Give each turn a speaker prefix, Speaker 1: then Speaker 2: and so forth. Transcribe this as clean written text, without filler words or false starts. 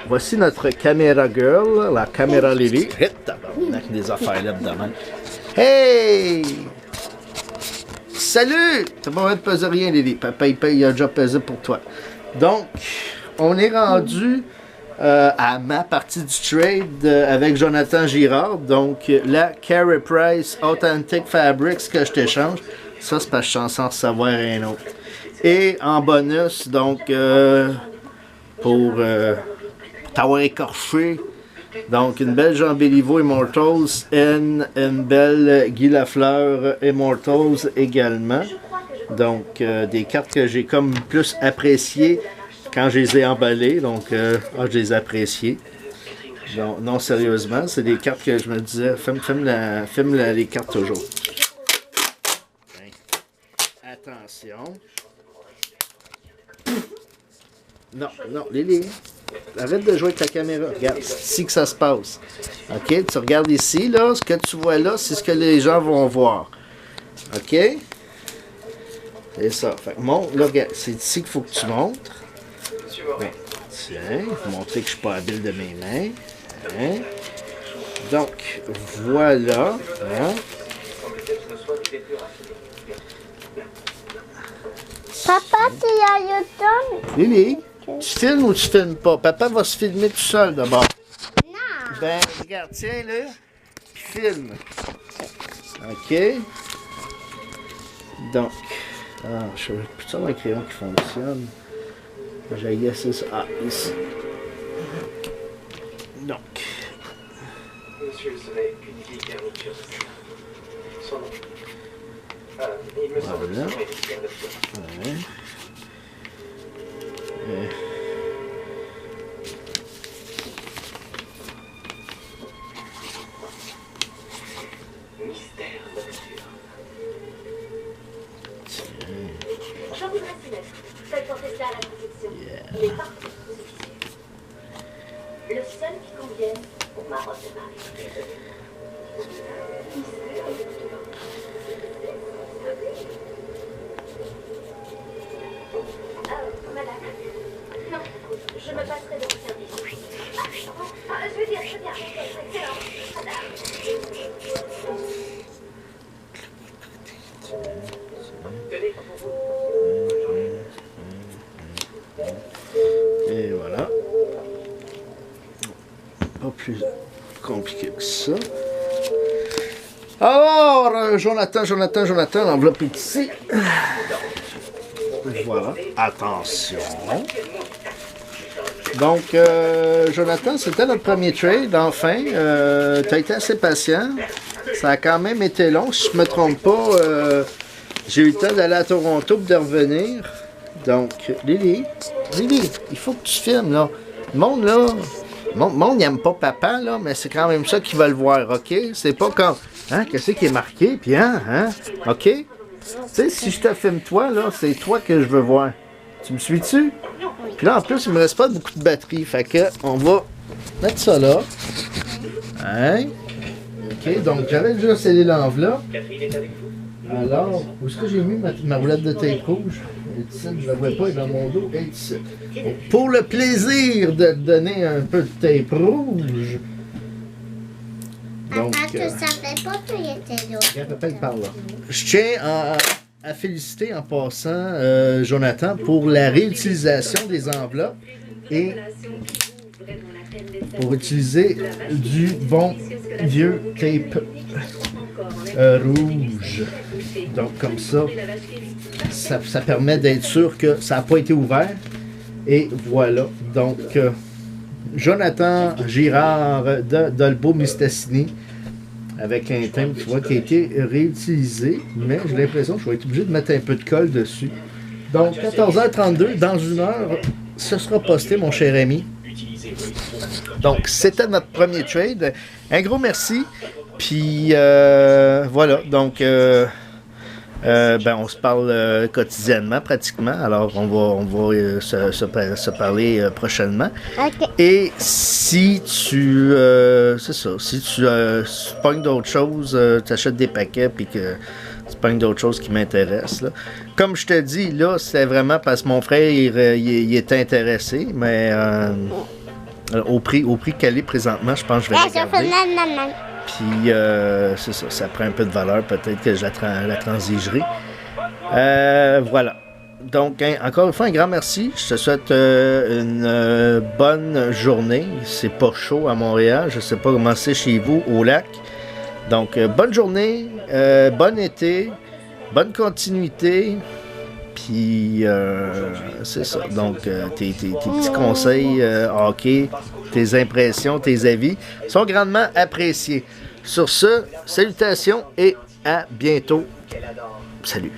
Speaker 1: voici notre caméra girl, la caméra Lily. Avec des affaires là-dedans. Hey! Salut! T'as pas besoin de peser rien, Lily. Papa, il a déjà pesé pour toi. Donc, on est rendu à ma partie du trade avec Jonathan Girard. Donc, la Carey Price Authentic Fabrics que je t'échange. Ça, c'est parce que je suis censé en recevoir un autre. Et en bonus, donc, pour t'avoir écorché, donc une belle Jean Béliveau Immortals et une belle Guy Lafleur Immortals également. Donc, des cartes que j'ai comme plus appréciées quand je les ai emballées. Donc, je les ai appréciées. Donc, non, sérieusement, c'est des cartes que je me disais, filme les cartes toujours. Attention. Non, Lily, arrête de jouer avec ta caméra. Regarde, c'est ici que ça se passe. OK, tu regardes ici, là, ce que tu vois là, c'est ce que les gens vont voir. OK? C'est ça. Fait que montre, là, regarde, c'est ici qu'il faut que tu montres. Ben, tiens, montrer que je suis pas habile de mes mains. Hein? Donc, voilà. Hein?
Speaker 2: Papa, tu as YouTube?
Speaker 1: Lily, tu filmes ou tu filmes pas? Papa va se filmer tout seul d'abord.
Speaker 2: Non.
Speaker 1: Ben, regarde, tiens-le, puis filme. OK? Donc, je sais plus ça un crayon qui fonctionne. J'ai essayé ça. Ah, ici. Donc.
Speaker 3: Monsieur le Soleil, unifié qui a rupture. Son nom. Il me semble que son nom est Pierre de Fleur.
Speaker 1: Ouais.
Speaker 3: Mystère nocturne.
Speaker 4: J'en voudrais Céleste. Faites porter cela à la protection. Il est parfait pour vous officiers. Le seul qui convienne pour ma robe de mariée. Madame. Non, je me passerai de vos services. Je veux dire, c'est bien. Excellent.
Speaker 1: Et voilà. Pas plus compliqué que ça. Alors, Jonathan, l'enveloppe est ici. Voilà. Attention. Donc, Jonathan, c'était notre premier trade, enfin. Tu as été assez patient. Ça a quand même été long. Si je ne me trompe pas, j'ai eu le temps d'aller à Toronto pour de revenir. Donc, Lily, il faut que tu filmes, là. Le monde, là, le monde n'aime pas papa, là, mais c'est quand même ça qu'ils veulent voir, OK? C'est pas comme, hein, qu'est-ce qui est marqué, puis hein, OK? Tu sais, si je te filme toi, là, c'est toi que je veux voir. Tu me suis-tu? Puis là, en plus, il me reste pas beaucoup de batterie, fait que on va mettre ça là. Hein? OK, donc j'avais déjà scellé l'enveloppe.
Speaker 3: Catherine est avec vous.
Speaker 1: Alors, où est-ce que j'ai mis ma roulette de tape rouge? Elle est ici, je ne la vois pas, elle est dans mon dos, elle est ici. Pour le plaisir de te donner un peu de tape rouge. Donc,
Speaker 2: Papa, tu savais pas qu'il était là.
Speaker 1: regarde, papa, il parle là. Je tiens à féliciter en passant Jonathan pour la réutilisation des enveloppes et pour utiliser du bon vieux tape rouge. Donc comme ça permet d'être sûr que ça n'a pas été ouvert. Et voilà. Donc Jonathan Girard de Dolbo Mistassini avec un thème, tu vois, qui a été réutilisé, mais j'ai l'impression que je vais être obligé de mettre un peu de colle dessus. Donc 14h32, dans une heure, ce sera posté, mon cher ami. Donc c'était notre premier trade. Un gros merci. Puis voilà, donc on se parle quotidiennement pratiquement, alors on va se parler prochainement.
Speaker 2: OK.
Speaker 1: Et si tu c'est ça, si tu pognes d'autres choses, tu achètes des paquets puis que tu pognes d'autres choses qui m'intéressent là. Comme je te dis, là, c'est vraiment parce que mon frère il est intéressé, mais Au prix qu'elle est présentement, je pense que je vais
Speaker 2: Là,
Speaker 1: la
Speaker 2: ça fait
Speaker 1: garder.
Speaker 2: nanana.
Speaker 1: Puis, c'est ça, ça prend un peu de valeur. Peut-être que je la transigerai. Voilà. Donc, encore une fois, un grand merci. Je te souhaite une bonne journée. C'est pas chaud à Montréal. Je sais pas comment c'est chez vous, au lac. Donc, bonne journée, bon été, bonne continuité. Puis, c'est ça. Donc, tes petits conseils hockey, tes impressions, tes avis sont grandement appréciés. Sur ce, salutations et à bientôt. Salut.